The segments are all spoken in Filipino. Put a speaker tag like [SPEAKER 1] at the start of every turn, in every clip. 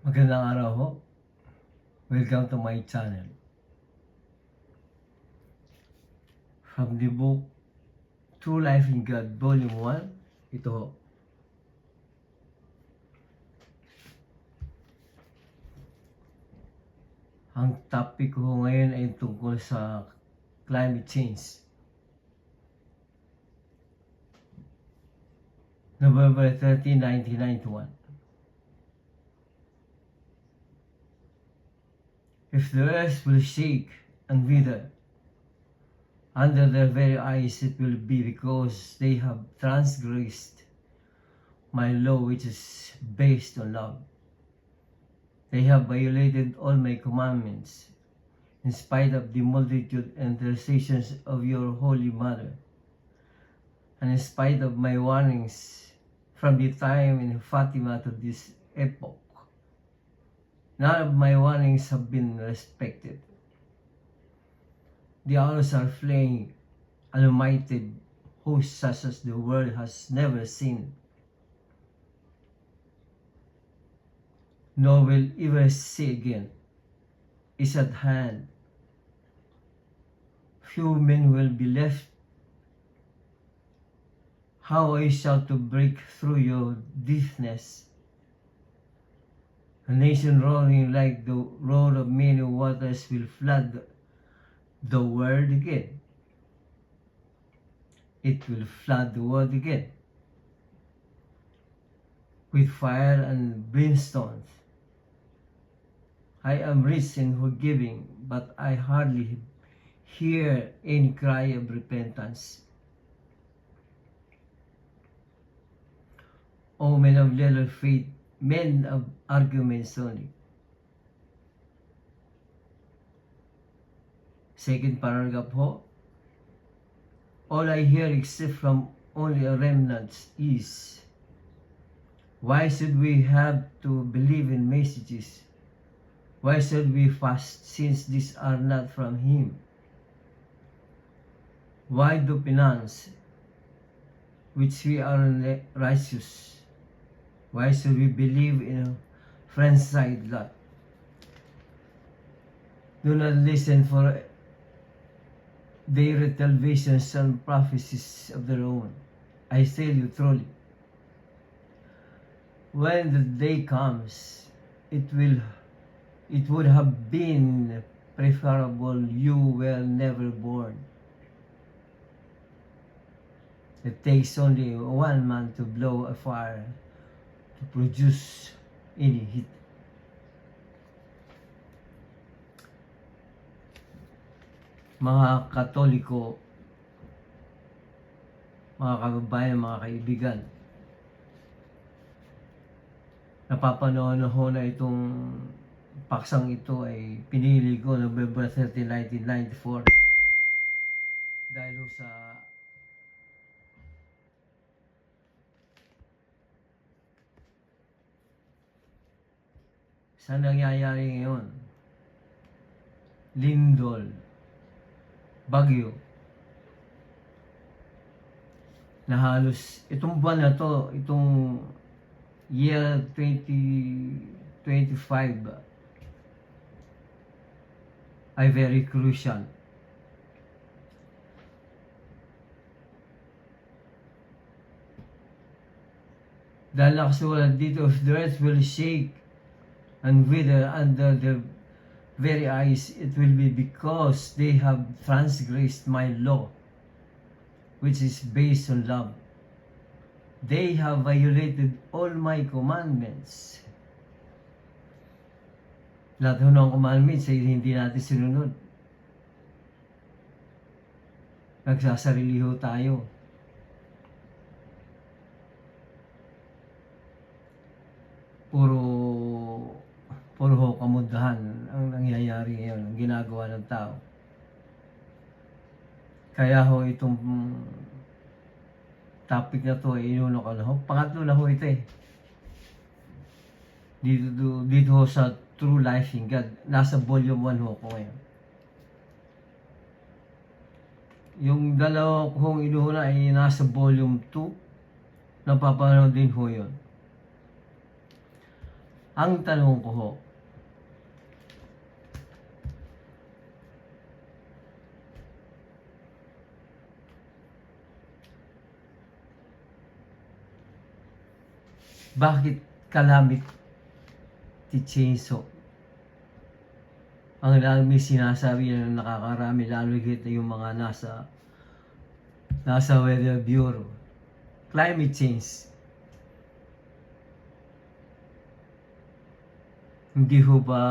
[SPEAKER 1] Magandang araw ho. Welcome to my channel. From the book True Life in God, Volume 1, ito ho. Ang topic ko ngayon ay tungkol sa climate change. November 30, 1991. If the earth will shake and wither under their very eyes, it will be because they have transgressed my law, which is based on love. They have violated all my commandments, in spite of the multitude and intercessions of your Holy Mother, and in spite of my warnings from the time in Fatima to this epoch. None of my warnings have been respected. The hours are flaying an almighty host such as the world has never seen, nor will ever see again, is at hand. Few men will be left. How I shall to break through your deafness. A nation roaring like the roar of many waters will flood the world again. It will flood the world again with fire and brimstone. I am rich in forgiving, but I hardly hear any cry of repentance. O men of little faith, men of arguments only. Second paragraph ho. All I hear except from only a remnant is, why should we have to believe in messages? Why should we fast since these are not from Him? Why do penance, which we are righteous? Why should we believe in a friend-side lot? Do not listen for they retell visions and prophecies of their own. I tell you truly, when the day comes, it would have been preferable you were never born. It takes only one man to blow a fire to produce any heat. Mga Katoliko, mga kababayan, mga kaibigan, napapanood ho na itong paksang ito ay pinili ko November 30, 1994 dahil ho sa nangyayari ngayon. Lindol, Bagyo, na halos itong buwan na to, itong year 2025 ay very crucial. Dahil nakasulat dito, if the earth will shake and wither under the very eyes, it will be because they have transgressed my law, which is based on love. They have violated all my commandments. Lahat ng commandments ay hindi natin sinunod. Nagsasarili ho tayo. Puro ho kamundahan ang nangyayari ngayon, ang ginagawa ng tao. Kaya ho itong topic na to ay inunok ko na ho. Pangatlo na ho ito eh. Dito ho sa True Life in God. Nasa volume 1 ho ko ngayon. Yung dalawa kong inuuna ay nasa volume 2. Napapanood din ho yun. Ang tanong ko ho, bakit calamity change ho? Ang lagi sinasabi na nakakarami, lalo higit na yung mga nasa Weather Bureau. Climate change. Hindi ho ba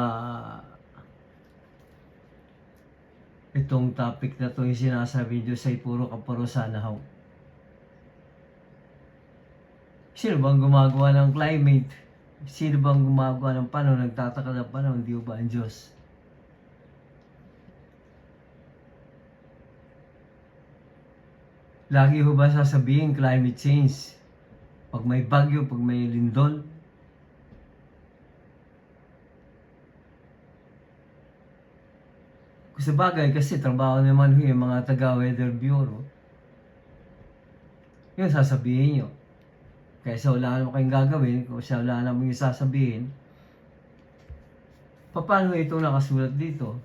[SPEAKER 1] itong topic na to yung sinasabi Diyos ay puro kaparusahan na ho? Sino bang gumagawa ng climate? Sino bang gumagawa ng panahon? Nagtataka ng panahon, hindi ho ba ang Diyos? Lagi ho ba sasabihin climate change? Pag may bagyo, pag may lindol? Sa bagay kasi trabaho naman ho yung mga taga-Weather Bureau. Yun sasabihin nyo. Kaysa wala naman kayong gagawin, kung siya wala naman yung sasabihin, paano ito nakasulat dito?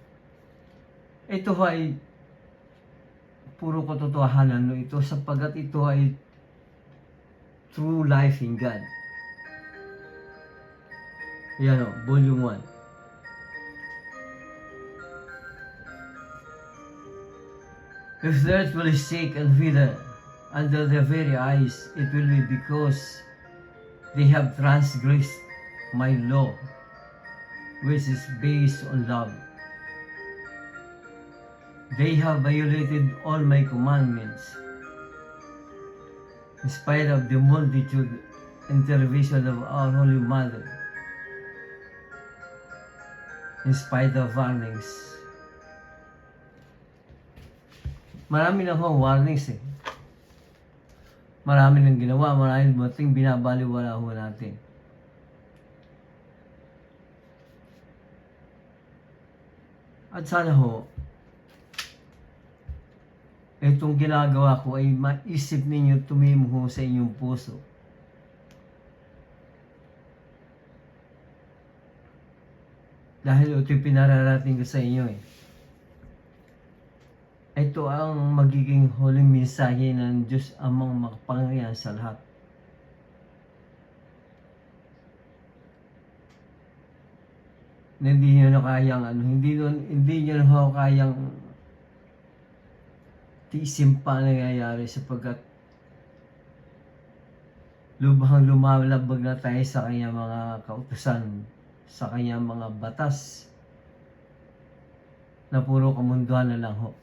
[SPEAKER 1] Ito ay puro katotohanan no ito sapagkat ito ay true life in God. Yan o, volume 1. If the earth will shake and wither under their very eyes, it will be because they have transgressed my law, which is based on love. They have violated all my commandments. In spite of the multitude intervention of our Holy Mother, in spite of warnings. Marami na ho warnings eh. Marami nang ginawa, marami mating binabaliwala ho natin. At sana ho, itong ginagawa ko ay maisip ninyo tumimo sa inyong puso. Dahil ito'y pinararating ko sa inyo eh. Ito ang magiging huling mensahe ng Diyos amang makapangyarihan sa lahat. Hindi nyo na kayang hindi nyo na kayang tiisin pa nangyayari sapagkat lubhang lumalabag na tayo sa kanyang mga kautusan, sa kanyang mga batas na puro kamunduhan na lang ho.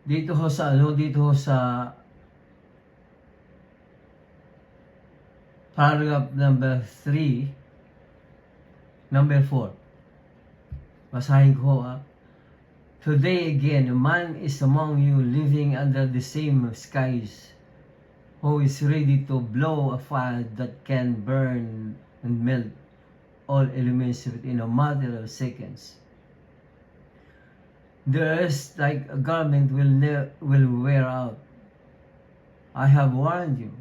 [SPEAKER 1] Dito ho sa paragraph number 3, number 4. Basahin ko ha. Today again, a man is among you living under the same skies, who is ready to blow a fire that can burn and melt all elements within a matter of seconds. The earth like a garment will wear out. I have warned you,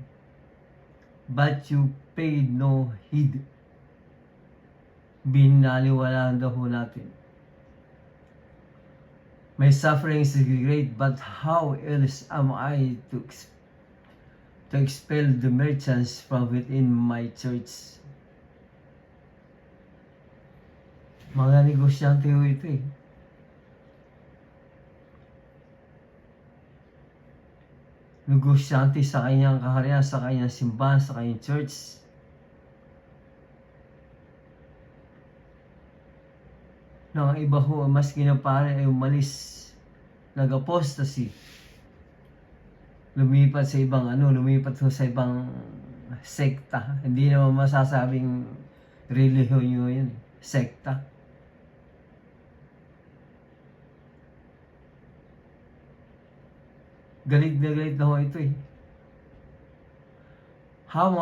[SPEAKER 1] but you paid no heed. Binaliwalaan daw natin. My suffering is great, but how else am I to expel the merchants from within my church? Mga negosyante ho ito eh. Negosyante sa kanyang kaharian, sa kanyang simbahan, sa kanyang church. Nang iba ho, mas ginapare ay umalis, nag-apostasy. Lumipat sa ibang sekta. Hindi naman masasabing relihiyon yun, sekta. Galit na ho ito eh. How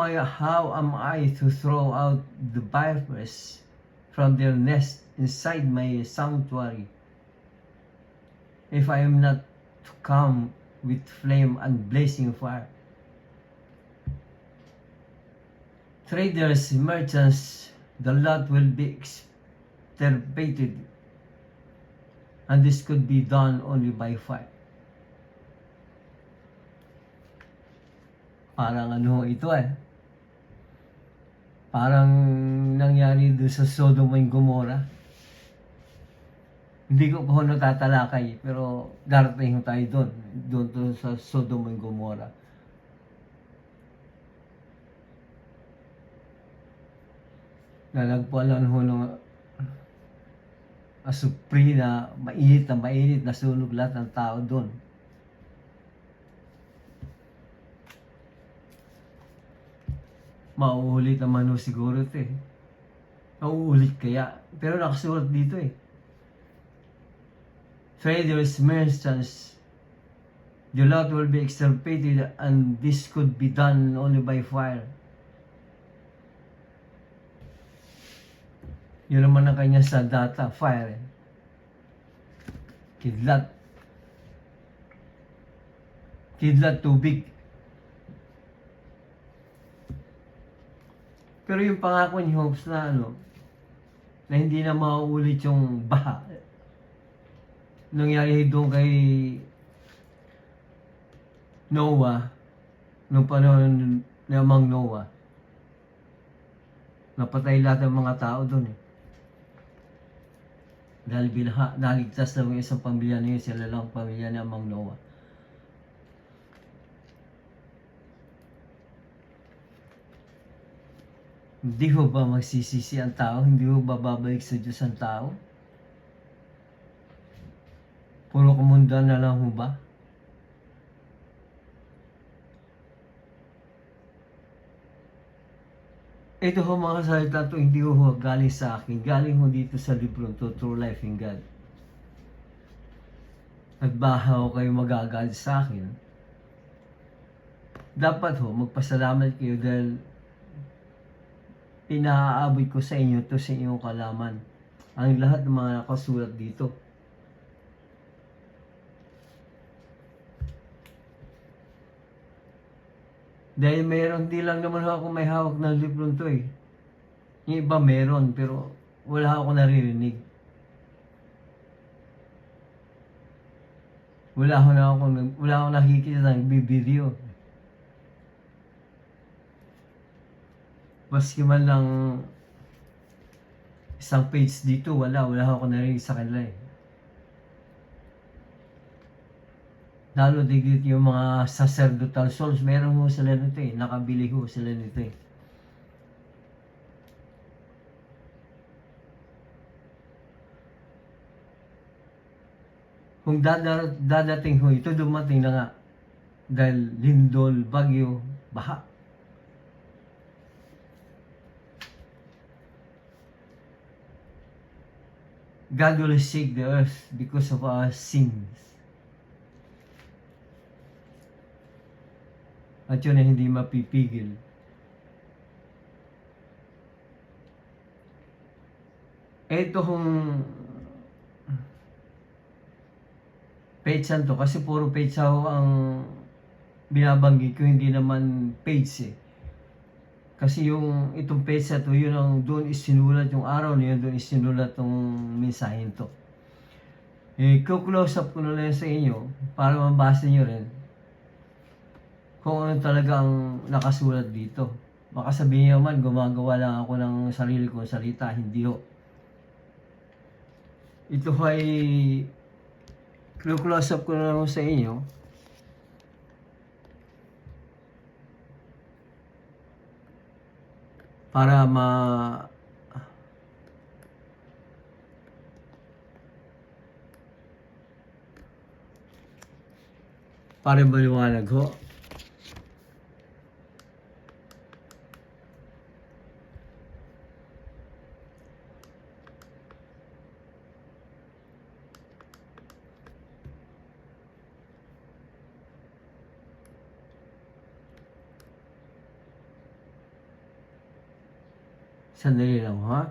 [SPEAKER 1] am I to throw out the vipers from their nest inside my sanctuary, if I am not to come with flame and blazing fire? traders, merchants, the lot will be extirpated, and this could be done only by fire. Parang ano ito parang nangyari doon sa Sodom and Gomorrah. Hindi ko po natatalakay, pero darating tayo doon to sa Sodom and Gomorrah. Nalagpuan ho ng asupri na mainit na sunog lahat ng tao doon. Mauulit naman ho siguro ito Mauulit kaya. Pero nakasulat dito Traders, merchants, the lot will be extirpated, and this could be done only by fire. Yun naman ang kanya sa data, fire. Kidlat tubig. Pero yung pangako ni Hobbes na na hindi na mauulit yung baha, nangyari doon kay Noah, nung panahon ni Amang Noah, napatay lahat ng mga tao doon Dahil binaha, naligtas na yung isang pamilya niya, sila lang pamilya ni Amang Noah. Hindi ho ba magsisisi ang tao? Hindi ho ba babalik sa Diyos ang tao? Puro kamundan na lang ho ba? Ito ho mga salita to, hindi ho galing sa akin. Galing ho dito sa libro to, True Life in God. At baka ho kayo magagalit sa akin. Dapat ho, magpasalamat kayo dahil pinaaabot ko sa inyo to sa inyong kalaman. Ang lahat ng mga nakasulat dito. Dahil mayroon, di lang naman ako may hawak ng libro to Yung iba meron, pero wala ako naririnig. Wala ako nakikita ng bibideo. Maski man lang isang page dito, wala ako narinig sa kanila Lalo digit yung mga sacerdotal souls, meron ho sila nito nakabili ho sila nito Kung dadating ho ito, dumating na nga dahil lindol, bagyo, baha. God will shake the earth because of our sins. At yun ay hindi mapipigil. Ito hong page to, kasi puro page ang binabanggit ko, hindi naman page Kasi yung itong page to, yun ang doon isinulat yung araw na yun, doon isinulat yung mensahin to. Close up ko na lang sa inyo para mabasa nyo rin kung ano talaga ang nakasulat dito. Baka sabihin nyo man, gumagawa lang ako ng sarili kong salita. Hindi ho. Ito ay close up ko na lang sa inyo para maliwanag ho. Sandali lang ha.